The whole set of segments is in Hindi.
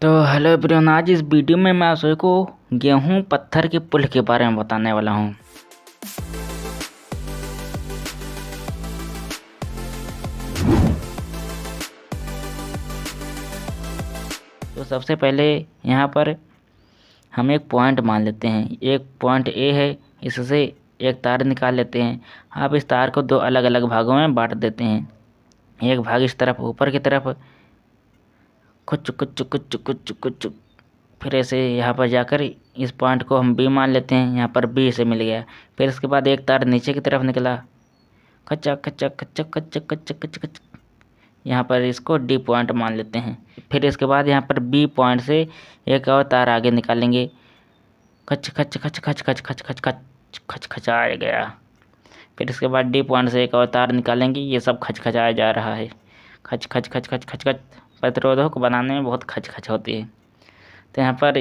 तो हेलो एवरीवन, आज इस वीडियो में मैं आप सभी को गेहूं पत्थर के पुल के बारे में बताने वाला हूं। तो सबसे पहले यहां पर हम एक पॉइंट मान लेते हैं। एक पॉइंट ए है, इससे एक तार निकाल लेते हैं। आप इस तार को दो अलग अलग भागों में बांट देते हैं। एक भाग इस तरफ ऊपर की तरफ कुछ कुछ कुछ कुछ कुछ, फिर ऐसे यहाँ पर जाकर इस पॉइंट को हम बी मान लेते हैं। यहाँ पर बी से मिल गया। फिर इसके बाद एक तार नीचे की तरफ निकला, खच्चा खच्चा खच्चा खच्चा खच्चा खच्चा खच्चा, यहाँ पर इसको डी पॉइंट मान लेते हैं। फिर इसके बाद यहाँ पर बी पॉइंट से एक और तार आगे निकालेंगे, खच खच खच खच खच खच खच खच खच खचाया गया। फिर इसके बाद डी पॉइंट से एक और तार निकालेंगे। ये सब खच खचाया जा रहा है, खच खच खच खच खच खच। प्रतिरोधों को बनाने में बहुत खच खच होती है। तो यहाँ पर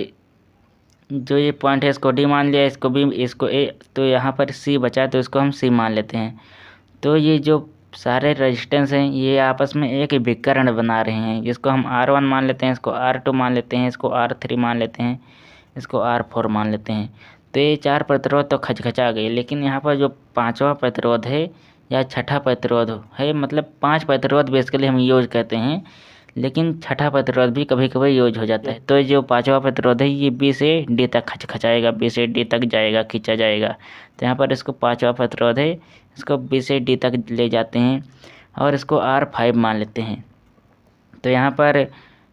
जो ये पॉइंट है इसको डी मान लिया, इसको बी, इसको ए, तो यहाँ पर सी बचा तो इसको हम सी मान लेते हैं। तो ये जो सारे रेजिस्टेंस हैं ये आपस में एक विकर्ण बना रहे हैं, जिसको हम R1 मान लेते हैं, इसको R2 मान लेते हैं, इसको R3 मान लेते हैं, इसको R4 मान लेते हैं। तो ये चार प्रतिरोध तो खचखचा गए, लेकिन यहाँ पर जो पांचवा प्रतिरोध है या छठा प्रतिरोध है, मतलब 5 प्रतिरोध बेसिकली हम यूज करते हैं, लेकिन छठा प्रतिरोध भी कभी कभी यूज हो जाता है। तो जो पांचवा प्रतिरोध है ये बी से डी तक खचाएगा, बी से डी तक जाएगा, खींचा जाएगा। तो यहाँ पर इसको पांचवा प्रतिरोध है, इसको बी से डी तक ले जाते हैं और इसको R5 मान लेते हैं। तो यहाँ पर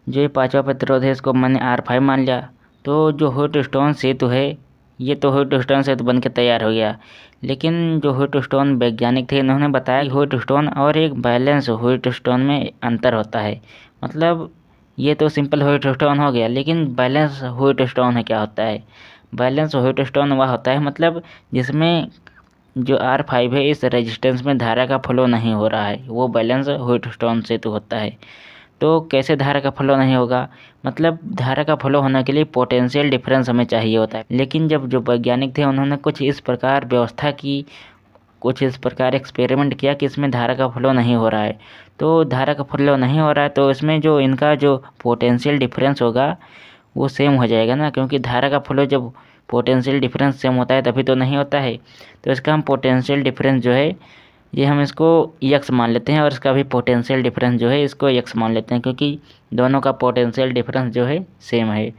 जो ये पांचवा प्रतिरोध है इसको मैंने R5 मान लिया। तो जो व्हीटस्टोन सेतु है ये तो व्हीटस्टोन सेतु बन के तैयार हो गया, लेकिन जो व्हीटस्टोन वैज्ञानिक थे उन्होंने बताया कि व्हीटस्टोन और एक बैलेंस व्हीटस्टोन में अंतर होता है। मतलब ये तो सिंपल व्हीटस्टोन हो गया, लेकिन बैलेंस व्हीटस्टोन है क्या होता है? बैलेंस व्हीटस्टोन वह होता है मतलब जिसमें जो R5 है इस रेजिस्टेंस में धारा का फ्लो नहीं हो रहा है, वो बैलेंस व्हीटस्टोन सेतु होता है। तो कैसे धारा का फ्लो नहीं होगा? मतलब धारा का फ्लो होने के लिए पोटेंशियल डिफरेंस हमें चाहिए होता है, लेकिन जब जो वैज्ञानिक थे उन्होंने कुछ इस प्रकार व्यवस्था की, कुछ इस प्रकार एक्सपेरिमेंट किया कि इसमें धारा का फ्लो नहीं हो रहा है। तो धारा का फ्लो नहीं हो रहा है तो इसमें जो इनका जो पोटेंशियल डिफरेंस होगा वो सेम हो जाएगा ना, क्योंकि धारा का फ्लो जब पोटेंशियल डिफरेंस सेम होता है तभी तो नहीं होता है। तो इसका हम पोटेंशियल डिफरेंस जो है ये हम इसको x मान लेते हैं और इसका भी पोटेंशियल डिफरेंस जो है इसको x मान लेते हैं, क्योंकि दोनों का पोटेंशियल डिफरेंस जो है सेम है।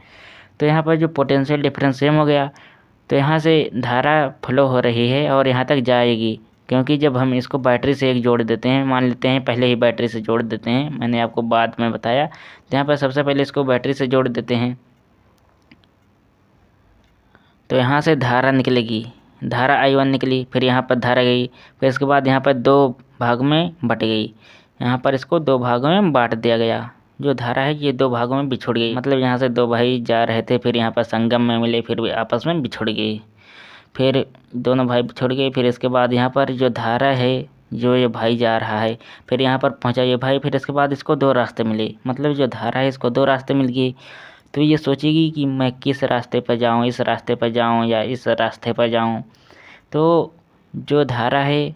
तो यहाँ पर जो पोटेंशियल डिफरेंस सेम हो गया तो यहाँ से धारा फ्लो हो रही है और यहाँ तक जाएगी, क्योंकि जब हम इसको बैटरी से एक जोड़ देते हैं, मान लेते हैं पहले ही बैटरी से जोड़ देते हैं, मैंने आपको बाद में बताया। तो यहाँ पर सबसे पहले इसको बैटरी से जोड़ देते हैं तो यहाँ से धारा निकलेगी, धारा I1 निकली, फिर यहाँ पर धारा गई, फिर इसके बाद यहाँ पर दो भाग में बट गई। यहाँ पर इसको दो भागों में बांट दिया गया। जो धारा है ये दो भागों में बिछुड़ गई, मतलब यहाँ से दो भाई जा रहे थे, फिर यहाँ पर संगम में मिले, फिर वे आपस में बिछुड़ गए, फिर दोनों भाई बिछुड़ गए। फिर इसके बाद यहाँ पर जो धारा है जो ये भाई जा रहा है, फिर यहाँ पर पहुँचा ये भाई, फिर इसके बाद इसको दो रास्ते मिले, मतलब जो धारा है इसको दो रास्ते मिल गए। तो ये सोचेगी कि मैं किस रास्ते पर जाऊँ, इस रास्ते पर जाऊँ या इस रास्ते पर जाऊँ। तो जो धारा है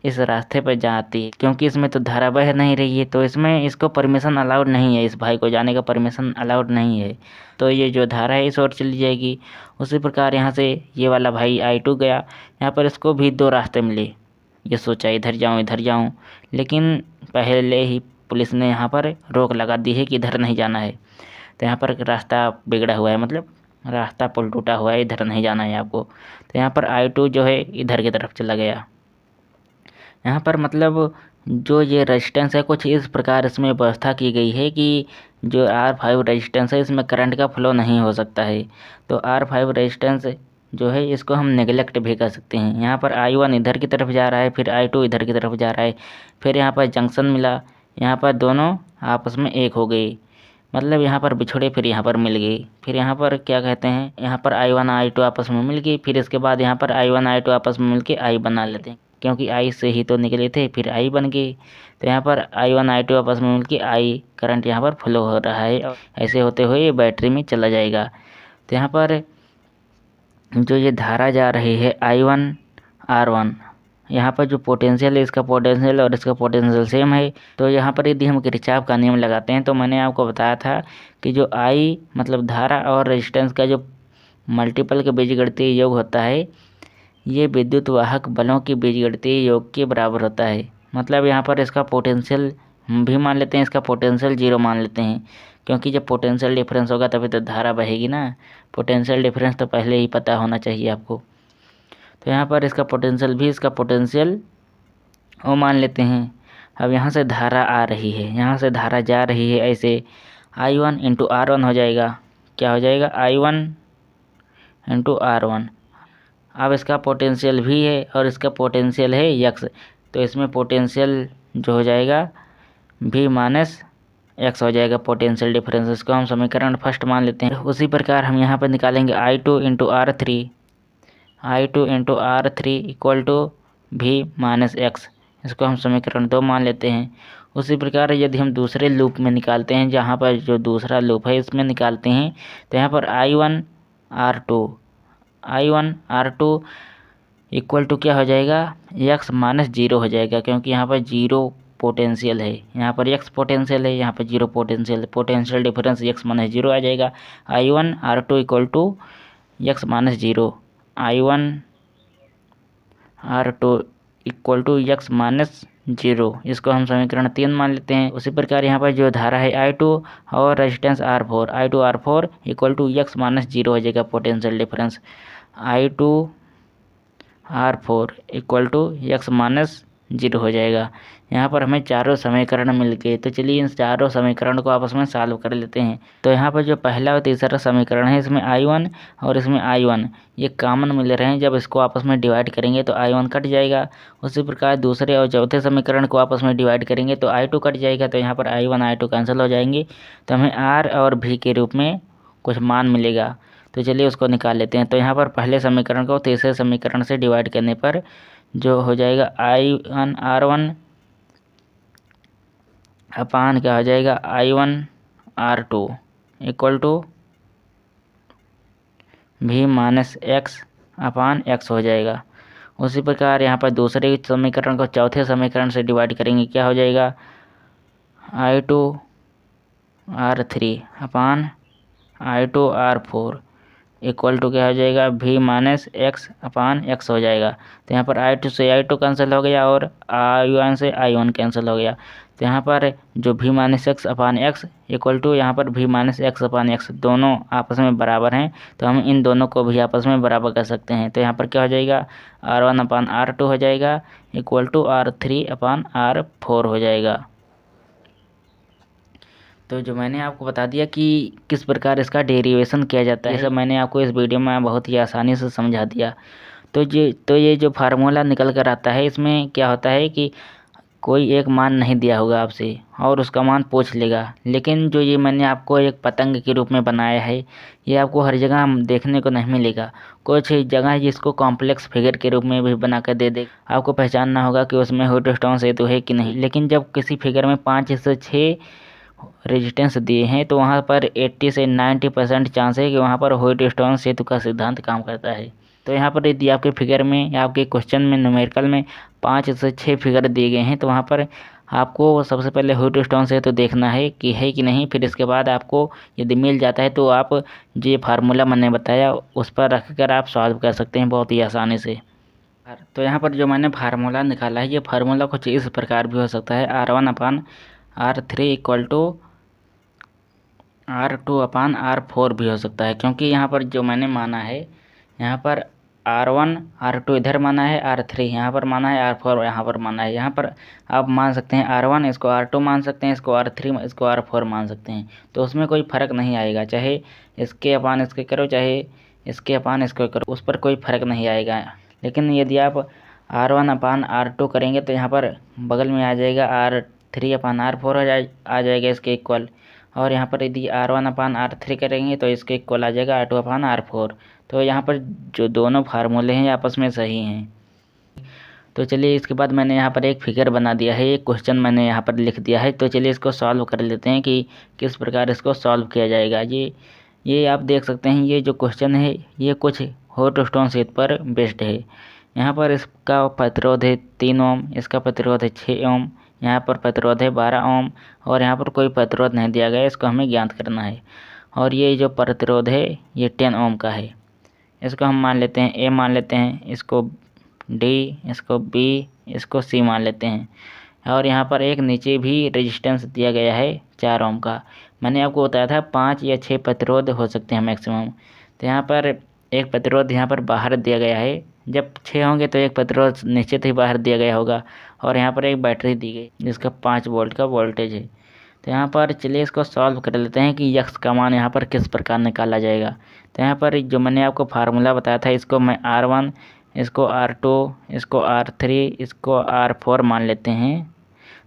इस रास्ते पर जाती है, क्योंकि इसमें तो धारा बह नहीं रही है, तो इसमें इसको परमिशन अलाउड नहीं है, इस भाई को जाने का परमिशन अलाउड नहीं है। तो ये जो धारा है इस ओर चली जाएगी। उसी प्रकार यहाँ से ये वाला भाई I2 गया, यहाँ पर इसको भी दो रास्ते मिले। ये सोचा इधर जाऊँ, लेकिन पहले ही पुलिस ने यहाँ पर रोक लगा दी है कि इधर नहीं जाना है। तो यहाँ पर रास्ता बिगड़ा हुआ है, मतलब रास्ता पुल टूटा हुआ है, इधर नहीं जाना है आपको। तो यहाँ पर I2 जो है इधर की तरफ चला गया। यहाँ पर मतलब जो ये रेजिस्टेंस है कुछ इस प्रकार इसमें व्यवस्था की गई है कि जो R5 रेजिस्टेंस है इसमें करंट का फ्लो नहीं हो सकता है। तो R5 रेजिस्टेंस जो है इसको हम नेगलेक्ट भी कर सकते हैं। यहाँ पर I1 इधर की तरफ जा रहा है, फिर I2 इधर की तरफ जा रहा है, फिर यहाँ पर जंक्शन मिला, यहाँ पर दोनों आपस में एक हो गई, मतलब यहाँ पर बिछड़े फिर यहाँ पर मिल गई। फिर यहाँ पर क्या कहते हैं, यहाँ पर I1 I2 आपस में मिल गई, फिर इसके बाद यहाँ पर I1 I2 आपस में मिल के I बना लेते हैं, क्योंकि I से ही तो निकले थे, फिर I बन गई। तो यहाँ पर I1 I2 आपस में मिल के I करंट यहाँ पर फ्लो हो रहा है और ऐसे होते हुए ये बैटरी में चला जाएगा। तो यहाँ पर जो ये धारा जा रही है I1 R1 यहाँ पर जो पोटेंशियल है इसका पोटेंशियल और इसका पोटेंशियल सेम है। तो यहाँ पर यदि हम किरचॉफ का नियम लगाते हैं तो मैंने आपको बताया था कि जो I मतलब धारा और रेजिस्टेंस का जो मल्टीपल के बीजगणितीय योग होता है ये विद्युत वाहक बलों के बीजगणितीय योग के बराबर होता है। मतलब यहाँ पर इसका पोटेंशियल भी मान लेते हैं, इसका पोटेंशियल 0 मान लेते हैं, क्योंकि जब पोटेंशियल डिफरेंस होगा तभी तो धारा बहेगी ना। पोटेंशियल डिफरेंस तो पहले ही पता होना चाहिए आपको। तो यहाँ पर इसका पोटेंशियल भी इसका पोटेंशियल वो मान लेते हैं। अब यहाँ से धारा आ रही है, यहाँ से धारा जा रही है, ऐसे I1 इंटू R1 हो जाएगा। क्या हो जाएगा? I1 into R1। अब इसका पोटेंशियल भी है और इसका पोटेंशियल है x, तो इसमें पोटेंशियल जो हो जाएगा v माइनस x हो जाएगा पोटेंशियल डिफरेंस। इसको हम समीकरण फर्स्ट मान लेते हैं। उसी प्रकार हम यहाँ पर निकालेंगे I2 into R3 equal to v minus x। इसको हम समीकरण 2 मान लेते हैं। उसी प्रकार यदि हम दूसरे लूप में निकालते हैं, जहाँ पर जो दूसरा लूप है इसमें निकालते हैं, तो यहाँ पर I1 R2 इक्वल टू क्या हो जाएगा? x माइनस 0 हो जाएगा, क्योंकि यहाँ पर 0 पोटेंशियल है, यहाँ पर x पोटेंशियल है, यहाँ पर 0 potential. Potential difference x minus 0 आ जाएगा। I1 R2 equal to x minus 0, I1 R2 equal to x minus 0। इसको हम समीकरण 3 मान लेते हैं। उसी प्रकार यहाँ पर जो धारा है I2 और resistance R4 equal to x minus 0 हो जाएगा potential difference. I2 R4 equal to x minus 0 हो जाएगा। यहाँ पर हमें चारों समीकरण मिल गए। तो चलिए इन चारों समीकरण को आपस में सॉल्व कर लेते हैं। तो यहाँ पर जो पहला और तीसरा समीकरण है इसमें I1 और इसमें I1 ये कॉमन मिल रहे हैं। जब इसको आपस में डिवाइड करेंगे तो I1 कट जाएगा। उसी प्रकार दूसरे और चौथे समीकरण को आपस में डिवाइड करेंगे तो I2 कट जाएगा। तो यहाँ पर I1 I2 कैंसिल हो जाएंगे, तो हमें R और V के रूप में कुछ मान मिलेगा। तो चलिए उसको निकाल लेते हैं। तो यहाँ पर पहले समीकरण को तीसरे समीकरण से डिवाइड करने पर जो हो जाएगा I1 R1 अपान क्या हो जाएगा I1 R2 equal to v minus x upon x हो जाएगा। उसी प्रकार यहाँ पर दूसरे समीकरण को चौथे समीकरण से डिवाइड करेंगे, क्या हो जाएगा I2 R3 upon I2 R4 equal to क्या हो जाएगा v minus x upon x हो जाएगा। तो यहाँ पर I2 से I2 कैंसिल हो गया और I1 से I1 कैंसिल हो गया। तो यहाँ पर जो v minus x upon x equal to यहाँ पर v minus x upon x दोनों आपस में बराबर हैं, तो हम इन दोनों को भी आपस में बराबर कर सकते हैं। तो यहाँ पर क्या हो जाएगा R1 अपान R2 हो जाएगा equal to R3 upon R4 हो जाएगा। तो जो मैंने आपको बता दिया कि किस प्रकार इसका डेरिवेशन किया जाता है, ये सब मैंने आपको इस वीडियो में बहुत ही आसानी से समझा दिया। तो ये जो फार्मूला निकल कर आता है इसमें क्या होता है कि कोई एक मान नहीं दिया होगा आपसे और उसका मान पूछ लेगा, लेकिन जो ये मैंने आपको एक पतंग के रूप में बनाया है ये आपको हर जगह देखने को नहीं मिलेगा। कुछ जगह जिसको कॉम्प्लेक्स फिगर के रूप में भी बना कर दे दे, आपको पहचानना होगा कि उसमें ह्यूजेन सेतु है कि नहीं। लेकिन जब किसी फिगर में 5 से 6 रेजिस्टेंस दिए हैं तो वहाँ पर 80 से 90% चांस है कि वहाँ पर ह्यूजेन सेतु का सिद्धांत काम करता है। तो यहाँ पर यदि आपके फिगर में या आपके क्वेश्चन में न्यूमेरिकल में 5 से 6 फिगर दिए गए हैं तो वहाँ पर आपको सबसे पहले ह्यूजेन सेतु देखना है कि नहीं। फिर इसके बाद आपको यदि मिल जाता है तो आप जो ये फार्मूला मैंने बताया उस पर रख कर आप सॉल्व कर सकते हैं बहुत ही आसानी से। तो यहाँ पर जो मैंने फार्मूला निकाला है ये फार्मूला कुछ इस प्रकार भी हो सकता है R1 upon R3 equal to R2 upon R4 भी हो सकता है, क्योंकि यहाँ पर जो मैंने माना है यहाँ पर R1 R2 इधर माना है, R3 यहाँ पर माना है, R4 यहाँ पर माना है। यहाँ पर आप मान सकते हैं R1 इसको R2 मान सकते हैं, इसको R3 इसको R4 मान सकते हैं। तो उसमें कोई फ़र्क नहीं आएगा, चाहे इसके अपान इसके करो चाहे इसके अपान इसको करो, उस पर कोई फ़र्क नहीं आएगा। लेकिन यदि आप R1 अपान R2 करेंगे तो यहाँ पर बगल में आ जाएगा R3 अपान R4 आ जाएगा इसके इक्वल, और यहाँ पर यदि R1 अपान R3 करेंगे तो इसके इक्वल आ जाएगा R2 अपान R4। तो यहाँ पर जो दोनों फार्मूले हैं आपस में सही हैं। तो चलिए इसके बाद मैंने यहाँ पर एक फिगर बना दिया है, एक क्वेश्चन मैंने यहाँ पर लिख दिया है। तो चलिए इसको सॉल्व कर लेते हैं कि किस प्रकार इसको सॉल्व किया जाएगा। ये आप देख सकते हैं ये जो क्वेश्चन है ये कुछ ह्यूजेन सेतु पर बेस्ड है। यहाँ पर इसका प्रतिरोध है 3 ओम, इसका प्रतिरोध है 6 ओम, यहाँ पर प्रतिरोध है 12 ओम और यहाँ पर कोई प्रतिरोध नहीं दिया गया है, इसको हमें ज्ञात करना है। और ये जो प्रतिरोध है ये 10 ओम का है। इसको हम मान लेते हैं ए मान लेते हैं, इसको डी, इसको बी, इसको सी मान लेते हैं। और यहाँ पर एक नीचे भी रेजिस्टेंस दिया गया है 4 ओम का। मैंने आपको बताया था 5 या 6 प्रतिरोध हो सकते हैं मैक्सिमम। तो यहाँ पर एक प्रतिरोध यहाँ पर बाहर दिया गया है, जब 6 होंगे तो एक प्रतिरोध निश्चित ही बाहर दिया गया होगा। और यहाँ पर एक बैटरी दी गई जिसका 5 वोल्ट का वोल्टेज है। तो यहाँ पर चलिए इसको सॉल्व कर लेते हैं कि यक्स का मान यहाँ पर किस प्रकार निकाला जाएगा। तो यहाँ पर जो मैंने आपको फार्मूला बताया था, इसको मैं R1, इसको R2, इसको R3, इसको R4 मान लेते हैं।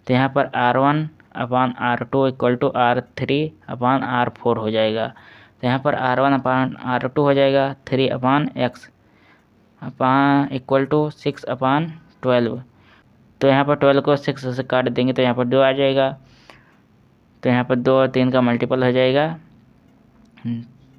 तो यहाँ पर R1 upon R2 equal to R3 upon R4 हो जाएगा। तो यहाँ पर R1 अपान R2 हो जाएगा 3 अपान एक्स अपान इक्वल टू 6 अपान 12। तो यहाँ पर 12 को 6 से काट देंगे तो यहाँ पर 2 आ जाएगा। तो यहाँ पर 2 और 3 का मल्टीपल हो जाएगा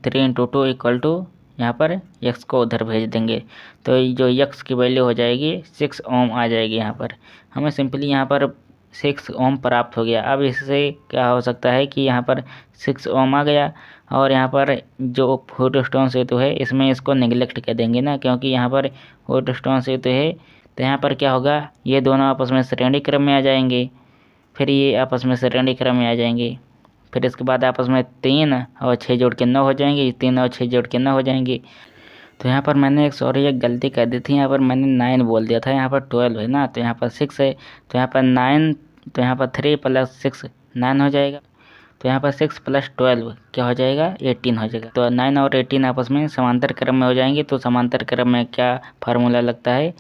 3 इंटू 2 इक्वल टू, यहाँ पर यक्स को उधर भेज देंगे तो जो यक्स की वैल्यू हो जाएगी 6 ओम आ जाएगी। यहाँ पर हमें सिंपली यहाँ पर 6 ओम प्राप्त हो गया। अब इससे क्या हो सकता है कि यहाँ पर 6 ओम आ गया और यहाँ पर जो फूटस्टोन सेतु है इसमें इसको निगलेक्ट कर देंगे ना, क्योंकि यहाँ पर फूटस्टोन सेतु है। तो यहाँ पर क्या होगा, ये दोनों आपस में श्रेणी क्रम में आ जाएंगे, फिर ये आपस में श्रेणी क्रम में आ जाएंगे, फिर इसके बाद आपस में 3 और 6 जोड़ के 9 हो जाएंगे, 3 और 6 जोड़ के 9 हो जाएंगे। तो यहाँ पर मैंने एक गलती कर दी थी, यहाँ पर मैंने 9 बोल दिया था, यहाँ पर 12 है ना, तो यहाँ पर 6 है, तो यहाँ पर 9, तो यहाँ पर 3 + 6 9 हो जाएगा। तो यहाँ पर 6 + 12 क्या हो जाएगा, 18 हो जाएगा। तो 9 और 18 आपस में समांतर क्रम में हो जाएंगे। तो समांतर क्रम में क्या फार्मूला लगता है,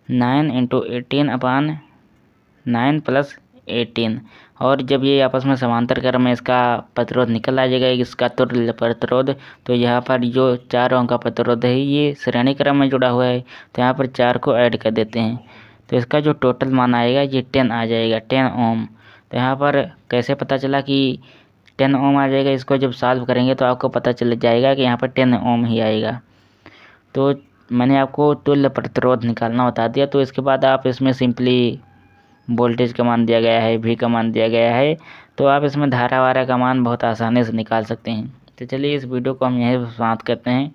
9 × 18 अपान 9 + 18। और जब ये आपस में समांतर क्रम में इसका प्रतिरोध निकल आ जाएगा, इसका तुल्य प्रतिरोध, तो यहाँ पर जो 4 ओम का प्रतिरोध है ये श्रेणी क्रम में जुड़ा हुआ है, तो यहाँ पर 4 को ऐड कर देते हैं तो इसका जो टोटल मान आएगा ये 10 आ जाएगा, 10 ओम। तो यहाँ पर कैसे पता चला कि 10 ओम आ जाएगा, इसको जब सॉल्व करेंगे तो आपको पता चल जाएगा कि यहाँ पर 10 ओम ही आएगा। तो मैंने आपको तुल्य प्रतिरोध निकालना बता दिया। तो इसके बाद आप इसमें सिंपली वोल्टेज का मान दिया गया है, V का मान दिया गया है, तो आप इसमें धारा वारा का मान बहुत आसानी से निकाल सकते हैं। तो चलिए इस वीडियो को हम यहीं समाप्त करते हैं।